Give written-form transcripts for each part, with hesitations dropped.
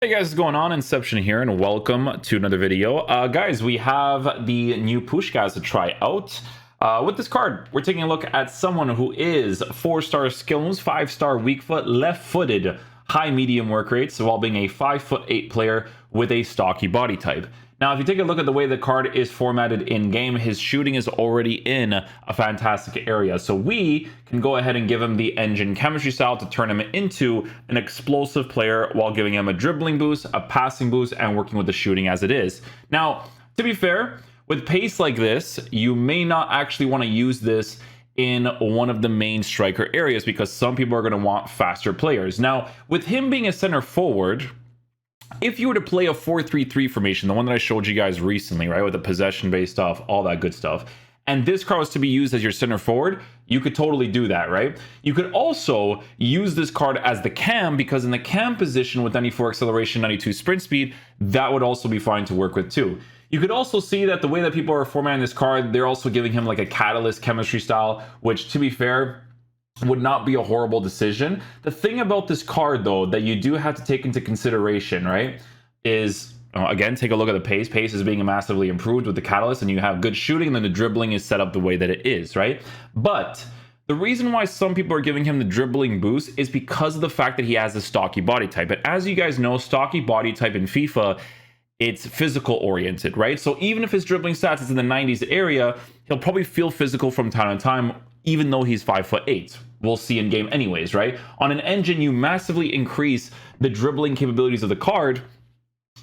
Hey guys, what's going on? Inception here, and welcome to another video. Guys, we have the new PUSKAS to try out. With this card, we're taking a look at someone who is 4-star skills, 5-star weak foot, left-footed, high medium work rates, while being a 5'8" player with a stocky body type. Now, if you take a look at the way the card is formatted in-game, his shooting is already in a fantastic area. So we can go ahead and give him the engine chemistry style to turn him into an explosive player while giving him a dribbling boost, a passing boost, and working with the shooting as it is. Now, to be fair, with pace like this, you may not actually want to use this in one of the main striker areas because some people are going to want faster players. Now, with him being a center forward, if you were to play a 4-3-3 formation, the one that I showed you guys recently, right, with the possession-based stuff, all that good stuff, and this card was to be used as your center forward, you could totally do that, right? You could also use this card as the cam, because in the cam position with 94 acceleration, 92 sprint speed, that would also be fine to work with too. You could also see that the way that people are formatting this card, they're also giving him like a catalyst chemistry style, which, to be fair, would not be a horrible decision. The thing about this card, though, that you do have to take into consideration, right, is, again, take a look at the pace. Pace is being massively improved with the catalyst, and you have good shooting, and then the dribbling is set up the way that it is, right? But the reason why some people are giving him the dribbling boost is because of the fact that he has a stocky body type. And as you guys know, stocky body type in FIFA, it's physical oriented, right? So even if his dribbling stats is in the 90s area, he'll probably feel physical from time to time, even though he's 5'8". We'll see in game anyways, right? On an engine, you massively increase the dribbling capabilities of the card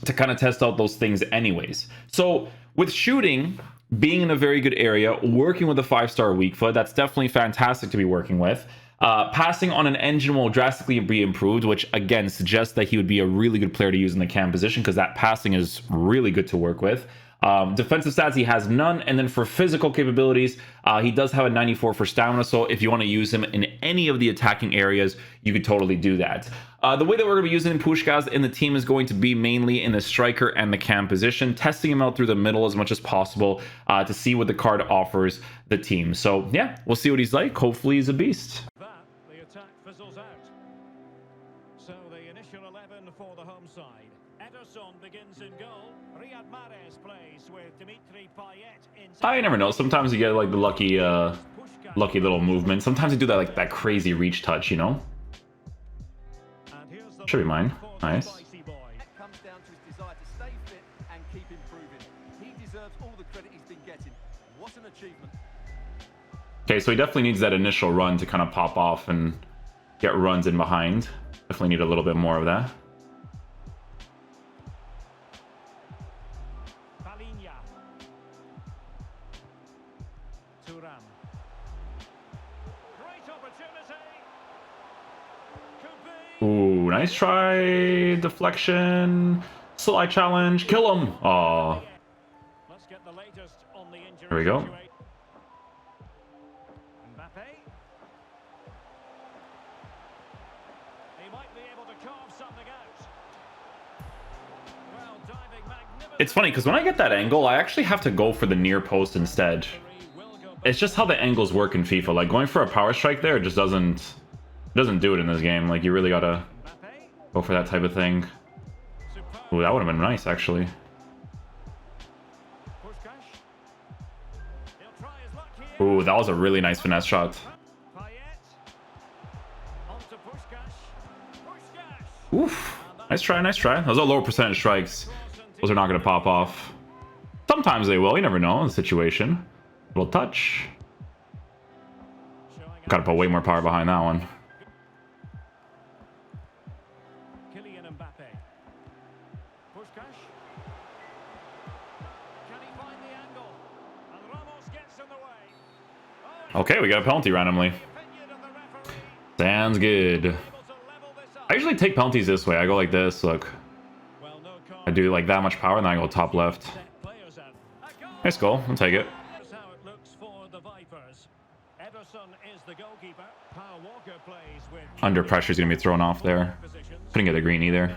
to kind of test out those things anyways. So with shooting being in a very good area, working with a 5-star weak foot, that's definitely fantastic to be working with. Passing on an engine will drastically be improved, which again suggests that he would be a really good player to use in the cam position because that passing is really good to work with. Defensive stats, he has none. And then for physical capabilities, he does have a 94 for stamina. So if you want to use him in any of the attacking areas, you could totally do that. The way that we're going to be using PUSKAS in the team is going to be mainly in the striker and the cam position, testing him out through the middle as much as possible to see what the card offers the team. So yeah, we'll see what he's like. Hopefully he's a beast. The attack fizzles out. So the initial 11 for the home side. Ederson begins in goal. Riyad Mahrez plays with Dimitri Payet in. I never know. Sometimes you get like the lucky little movement. Sometimes you do that like that crazy reach touch, you know. Should be mine. Nice. It comes down to his desire to stay fit and keep improving. He deserves all the credit he's been getting. What an achievement. Okay, so he definitely needs that initial run to kind of pop off and get runs in behind. Definitely need a little bit more of that. Ooh, nice try. Deflection. Slide challenge. Kill him. Aw. There we go. It's funny because when I get that angle, I actually have to go for the near post instead. It's just how the angles work in FIFA. Like going for a power strike there, it just doesn't do it in this game. Like you really gotta go for that type of thing. Ooh, that would have been nice actually. Ooh, that was a really nice finesse shot. Oof, nice try, nice try. Those are lower percentage strikes. Those are not gonna pop off. Sometimes they will, you never know the situation. Little touch. Gotta put way more power behind that one. Okay, we got a penalty randomly. Sounds good. I usually take penalties this way. I go like this, look. I do like that much power, and then I go top left. Nice goal. I'll take it. Under pressure is going to be thrown off there. Couldn't get a green either.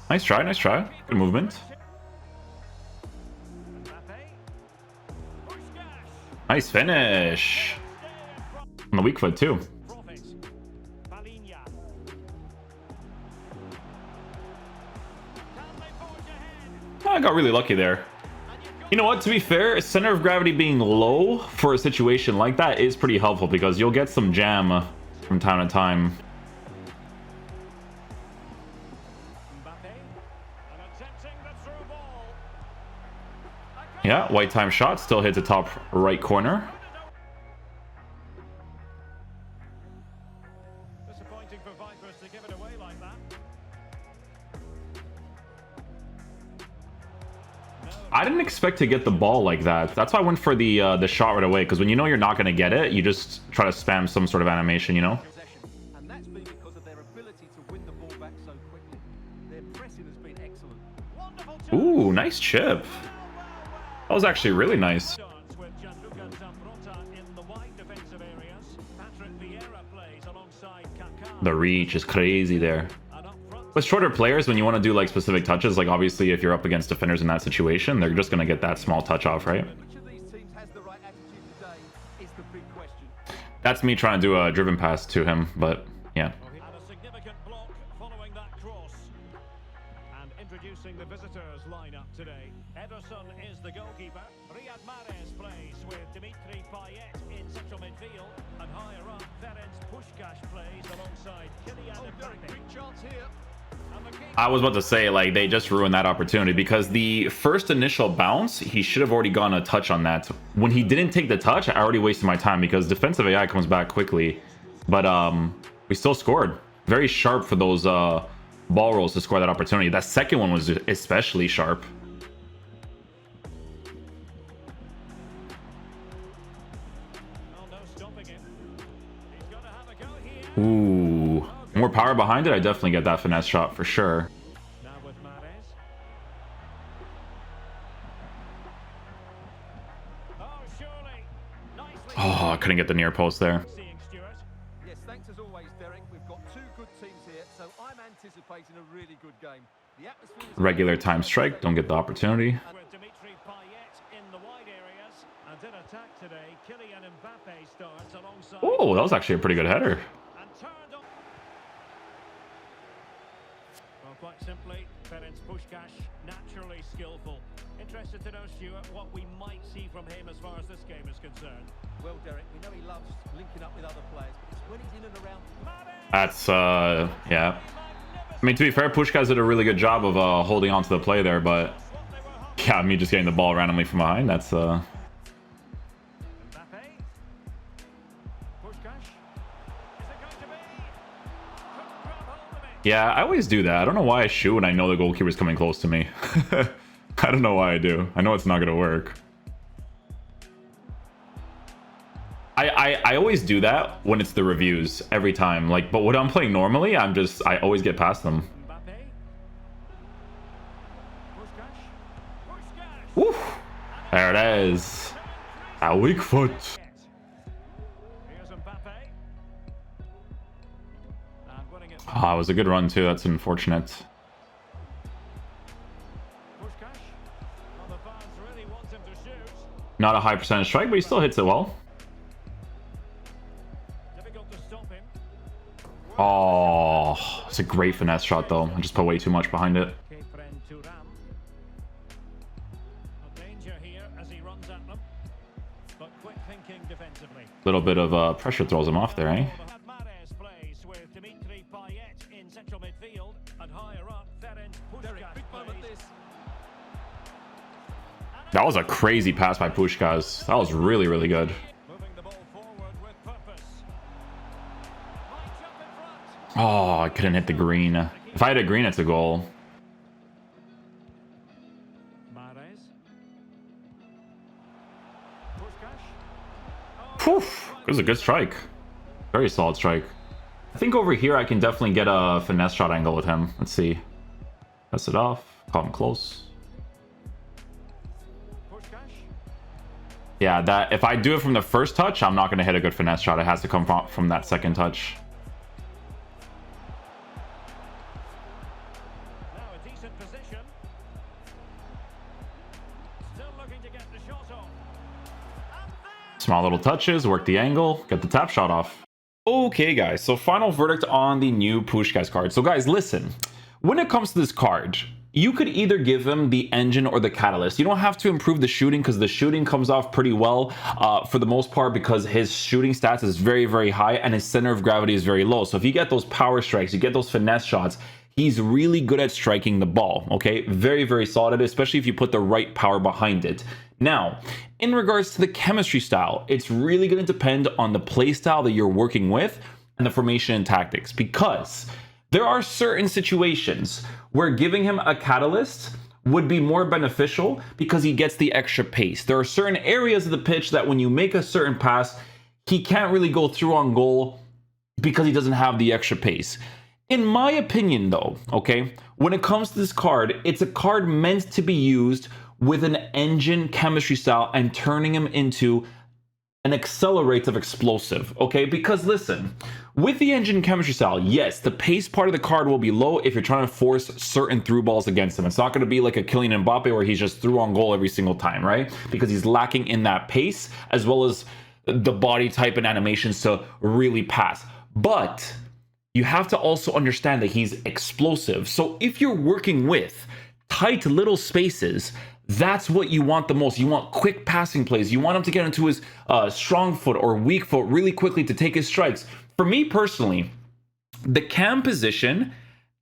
Nice try, nice try. Good movement. Nice finish. On the weak foot too. Profit. Balinia. Can they forge ahead? I got really lucky there. You know what? To be fair, center of gravity being low for a situation like that is pretty helpful because you'll get some jam from time to time. Mbappe. And attempting the through ball. Yeah, white time shot still hits the top right corner. Disappointing for Vipers to give it away like that. I didn't expect to get the ball like that. That's why I went for the shot right away, because when you know you're not going to get it, you just try to spam some sort of animation, you know? Possession. And that's been because of their ability to win the ball back so quickly. Their pressing has been excellent. Wonderful chance. Ooh, nice chip. That was actually really nice. Starts with Gianluca Zambrotta in the wide defensive areas. Patrick Vieira plays alongside Kaká. The reach is crazy there. And up front, With shorter players, when you want to do like specific touches, like obviously if you're up against defenders in that situation, they're just going to get that small touch off, right? Which of these teams has the right attitude today is the big question. That's me trying to do a driven pass to him, but yeah. and a significant block following that cross. And introducing the visitors lineup today. Ederson is the goalkeeper. Riyad Mahrez plays with Dimitri Payet in central midfield. And higher up, Ferenc Puskás plays alongside Kylian Mbappe. Big chance here. And the keeper I was about to say, like, they just ruined that opportunity because the first initial bounce, he should have already gotten a touch on that. When he didn't take the touch, I already wasted my time because defensive AI comes back quickly. But we still scored. Very sharp for those ball rolls to score that opportunity. That second one was especially sharp. Oh, no stopping him. He's got to have a go here. Ooh. More power behind it, I definitely get that finesse shot for sure. Now with Mahrez. Oh, surely. Nicely. Oh, I couldn't get the near post there. Seeing Stewart. Yes, thanks as always, Derek. We've got two good teams here, so I'm anticipating a really good game. The atmosphere is Regular time strike, don't get the opportunity. With Dimitri Payet in the wide areas. And in attack today, Kylian Mbappe starts alongside. Oh, that was actually a pretty good header. And turned on. Well, quite simply, Ferenc Puskás, naturally skillful. Interested to know, Stuart, what we might see from him as far as this game is concerned. well, Derek. We know he loves linking up with other players, but it's when he's in and around. That's, yeah. I mean, to be fair, Puskás did a really good job of holding on to the play there, but yeah, me just getting the ball randomly from behind, that's, Mbappe. Puskás. Is it going to be? Couldn't grab hold of it. yeah, I always do that. I don't know why I shoot when I know the goalkeeper's coming close to me. I don't know why I do. I know it's not gonna work. I always do that when it's the reviews every time. Like, but when I'm playing normally, I always get past them. Mbappe. Puskás. Puskás. Woo! There it is. A weak foot. Here's Mbappe. And winning it. Ah, it was a good run too. That's unfortunate. Puskás. Well, the fans really want him to shoot. Not a high percentage strike, but he still hits it well. Difficult to stop him. Oh, it's a great finesse shot though. I just put way too much behind it. Kefren Turam. A danger here as he runs at them. But quick thinking defensively. Little bit of pressure throws him off there, eh? Mahrez plays with Dimitri Payet in central midfield. And higher up, Ferenc Puskás Big moment plays. this. That was a crazy pass by Puskás. That was really, really good. Moving the ball forward with purpose. Might jump in front. Oh, I couldn't hit the green. If I had a green, it's a goal. Mahrez. Puskás. Phew, it was a good strike. Very solid strike. I think over here I can definitely get a finesse shot angle with him. Let's see. Pass it off. Caught him close. Puskás. Yeah, that if I do it from the first touch, I'm not going to hit a good finesse shot. It has to come from that second touch. Now a decent position. Still looking to get the shot off. And Small little touches, work the angle, get the tap shot off. Okay, guys, so final verdict on the new PUSKAS card. So, guys, listen. When it comes to this card, you could either give him the engine or the catalyst. You don't have to improve the shooting because the shooting comes off pretty well for the most part because his shooting stats is very, very high and his center of gravity is very low. So if you get those power strikes, you get those finesse shots, he's really good at striking the ball, okay? Very, very solid, especially if you put the right power behind it. Now, in regards to the chemistry style, it's really going to depend on the play style that you're working with and the formation and tactics, because there are certain situations where giving him a catalyst would be more beneficial because he gets the extra pace. There are certain areas of the pitch that when you make a certain pass, he can't really go through on goal because he doesn't have the extra pace. In my opinion, though, okay, when it comes to this card, it's a card meant to be used with an engine chemistry style and turning him into an accelerative explosive, okay? Because listen, with the engine chemistry style, yes, the pace part of the card will be low if you're trying to force certain through balls against him. It's not going to be like a Kylian Mbappe where he's just through on goal every single time, right? Because he's lacking in that pace as well as the body type and animations to really pass. But you have to also understand that he's explosive. So if you're working with tight little spaces, that's what you want the most. You want quick passing plays. You want him to get into his strong foot or weak foot really quickly to take his strikes. For me personally, the cam position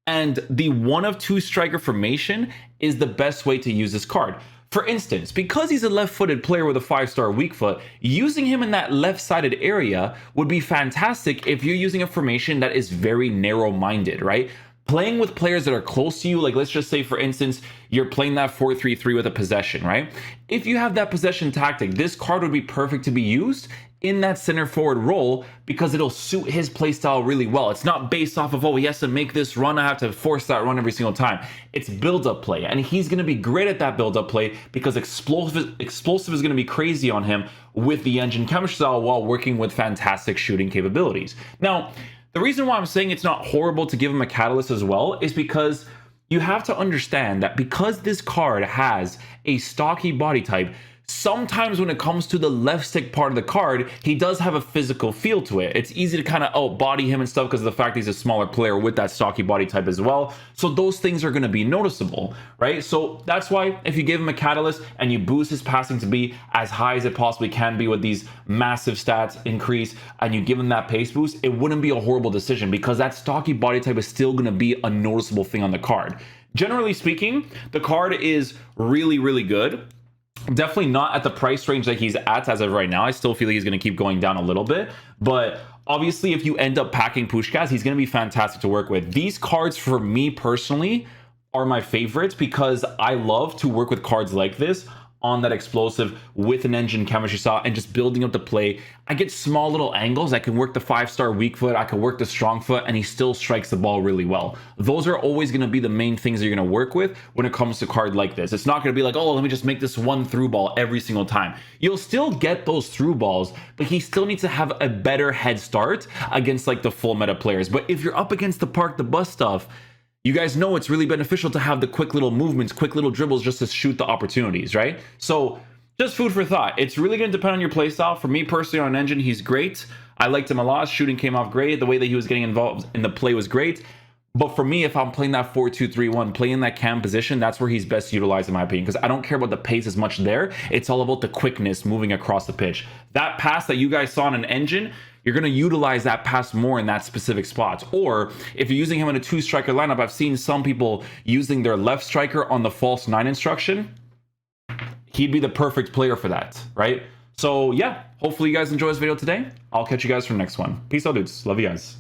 and the 1 of 2 striker formation is the best way to use this card. For instance, because he's a left-footed player with a 5-star weak foot, using him in that left-sided area would be fantastic if you're using a formation that is very narrow-minded, right? Playing with players that are close to you, like let's just say, for instance, you're playing that 4-3-3 with a possession, right? If you have that possession tactic, this card would be perfect to be used in that center forward role because it'll suit his play style really well. It's not based off of, oh, he has to make this run, I have to force that run every single time. It's build-up play, and he's going to be great at that build-up play because explosive is going to be crazy on him with the engine chemistry style while working with fantastic shooting capabilities. Now, the reason why I'm saying it's not horrible to give him a catalyst as well is because you have to understand that because this card has a stocky body type, sometimes when it comes to the left stick part of the card, he does have a physical feel to it. It's easy to kind of out-body him and stuff because of the fact he's a smaller player with that stocky body type as well. So those things are going to be noticeable, right? So that's why if you give him a catalyst and you boost his passing to be as high as it possibly can be with these massive stats increase and you give him that pace boost, it wouldn't be a horrible decision because that stocky body type is still going to be a noticeable thing on the card. Generally speaking, the card is really, really good. Definitely not at the price range that he's at as of right now. I still feel like he's going to keep going down a little bit, but obviously if you end up packing PUSKAS, he's going to be fantastic to work with. These cards for me personally are my favorites because I love to work with cards like this on that explosive with an engine chemistry style and just building up the play. I get small little angles. I can work the 5-star weak foot. I can work the strong foot and he still strikes the ball really well. Those are always going to be the main things that you're going to work with when it comes to a card like this. It's not going to be like, oh, let me just make this one through ball every single time. You'll still get those through balls, but he still needs to have a better head start against like the full meta players. But if you're up against the park the bus stuff, you guys know it's really beneficial to have the quick little movements, quick little dribbles just to shoot the opportunities, right? So just food for thought. It's really going to depend on your playstyle. For me personally, on an engine, he's great. I liked him a lot. Shooting came off great. The way that he was getting involved in the play was great. But for me, if I'm playing that 4-2-3-1, playing that cam position, that's where he's best utilized in my opinion, because I don't care about the pace as much there. It's all about the quickness moving across the pitch. That pass that you guys saw in an engine, you're going to utilize that pass more in that specific spot. Or if you're using him in a 2-striker lineup, I've seen some people using their left striker on the false 9 instruction. He'd be the perfect player for that, right? So yeah, hopefully you guys enjoy this video today. I'll catch you guys for the next one. Peace out, dudes. Love you guys.